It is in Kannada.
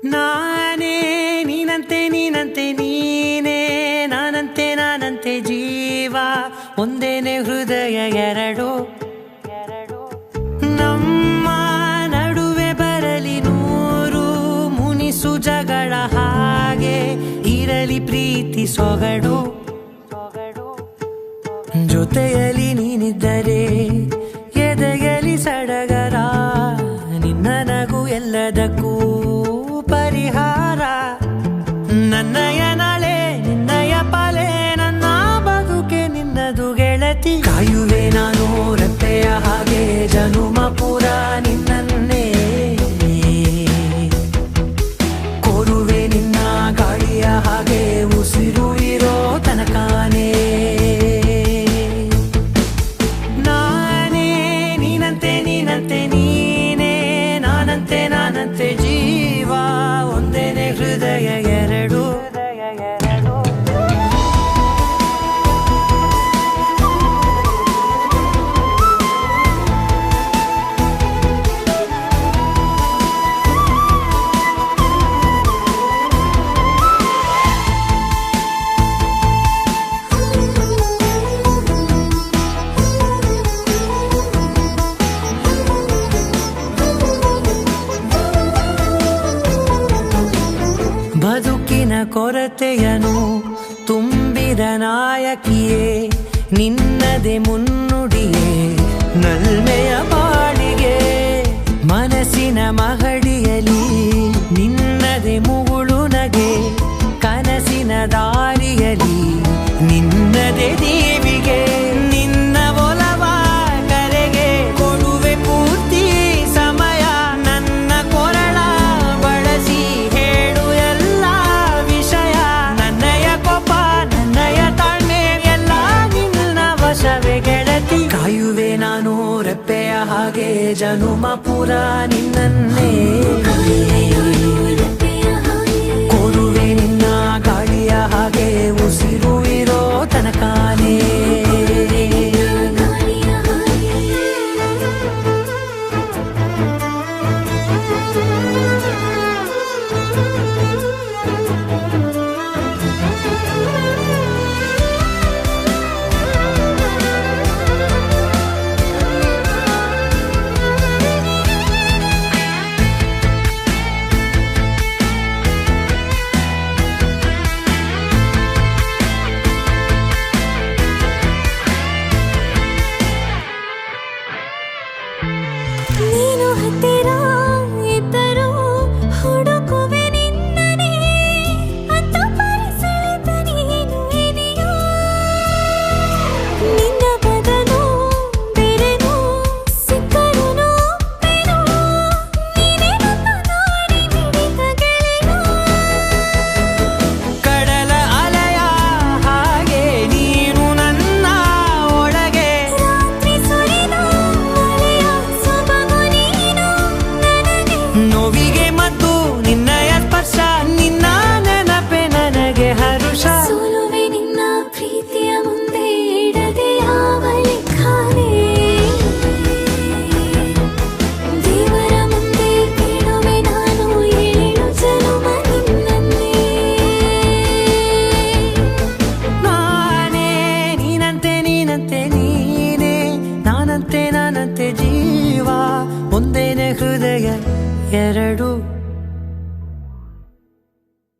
ನಾನೇ ನೀನಂತೆ ನೀನಂತೆ ನೀನೇ ನಾನಂತೆ ನಾನಂತೆ ಜೀವ ಒಂದೇನೆ ಹೃದಯ ಎರಡು ನಮ್ಮ ನಡುವೆ ಬರಲಿ ನೂರು ಮುನಿಸು ಜಗಳ ಹಾಗೆ ಇರಲಿ ಪ್ರೀತಿ ಸೊಗಡು ಜೊತೆಯಲ್ಲಿ ನೀನಿದ್ದರೆ ಎದೆಯಲಿ ಸಡಗರ ನಿನ್ನ ನಗು ಎಲ್ಲದಕ್ಕೂ ಪರಿಹಾರ ನನ್ನಯ ನಾಳೆ ನಿನ್ನಯ ಪಾಲೆ ನನ್ನ ಬದುಕೆ ನಿನ್ನದು ಗೆಳತಿ ಕಾಯುವೆ ನಾನು ರೆಪ್ಪೆಯ ಹಾಗೆ ಜನುಮ ಪೂರ ನಿನ್ನನ್ನೇ ಕೋರುವೆ ನಿನ್ನ ಗಾಳಿಯ ಹಾಗೆ ಉಸಿರು ಇರೋ ತನಕಾನೇ ನಾನೇ ನೀನಂತೆ ನೀನಂತೆ ನೀನೇ ನಾನಂತೆ ನಾನಂತೆ ಜೀವ ಒಂದೇನೆ ಹೃದಯ ಎರಡು ಬದುಕಿನ ಕೊರತೆಯನು ತುಂಬಿದ ನಾಯಕಿಯೇ ನಿನ್ನದೆ ಮುನ್ನುಡಿಯೇ ನಲ್ಮೆಯ ಬಾಳಿಗೆ ಮನಸ್ಸಿನ ಮಹಡಿಯಲಿ ನಿನ್ನದೆ ಮುಗುಳು ನಗೆ ಕನಸಿನ ದಾರಿಯಲಿ ನಿನ್ನದೆ ದೀವಿಗೆ ನಿನ್ನ ಒಲವ ಕರೆಗೆ ಕೊಡುವೆ ಪೂರ್ತಿ ಸಮಯ ನನ್ನ ಕೊರಳ ಬಳಸಿ ಹೇಳು ಎಲ್ಲ ವಿಷಯ ನನ್ನಯ ಕೋಪ ನನ್ನಯ ತಾಳ್ಮೆ ಎಲ್ಲ ನಿನ್ನ ವಶವೇ ಗೆಳತಿ ಕಾಯುವೆ ನಾನು ರೆಪ್ಪೆಯ ಹಾಗೆ ಜನುಮ ಪುರ ನಿನ್ನನ್ನೇ ಕೋರುವೆ ನಿನ್ನ ಗಾಳಿಯ ಹಾಗೆ ಉಸಿರು ಇರೋ ತನಕಾನೇ ನೀನು ಹತ್ತಿರ ಇದ್ದರೂ ಹುಡುಕುವೆ ನಿನ್ನನೇ ಅಂತ ಪರಿಸೆಳೆತ ನೀನು ಇದೆಯಾ ನಿನ್ನ ಬದಲು ಬೇರೆನೋ ಸಿಕ್ಕರೂ ನೋಪೆನೋ ನೀನೇ ನನ್ನ ನಾಡಿ ಮಿಡಿತ ಗೆಳೆಯ ಕಡಲ ಅಲೆಯ ಹಾಗೆ ನೀನು ನನ್ನ ಒಳಗೆ ರಾತ್ರಿ ಸುರಿದ ಮಳೆಯ ಸೊಬಗು ನೀನು ನನಗೆ ನೋವಿಗೆ ಮತ್ತು ನಿನ್ನಯ ಸ್ಪರ್ಶ ನಿನ್ನ ನೆನಪೆ ನನಗೆ ಹರುಷ ಸೋಲುವೆ ನಿನ್ನ ಪ್ರೀತಿಯ ಮುಂದೆ ಇಡದೆ ಯಾವ ಲೆಕ್ಕನೇ ದೇವರ ಮುಂದೆ ಕೇಳುವೆ ನಾನು ಏಳು ಜನುಮ ನಿನ್ನನ್ನೇ ನಾನೇ ನೀನಂತೆ ನೀನಂತೆ ನೀನೇ ನಾನಂತೆ ನಾನಂತೆ ಜೀವ ಒಂದೇನೆ ಹೃದಯ ಎರಡು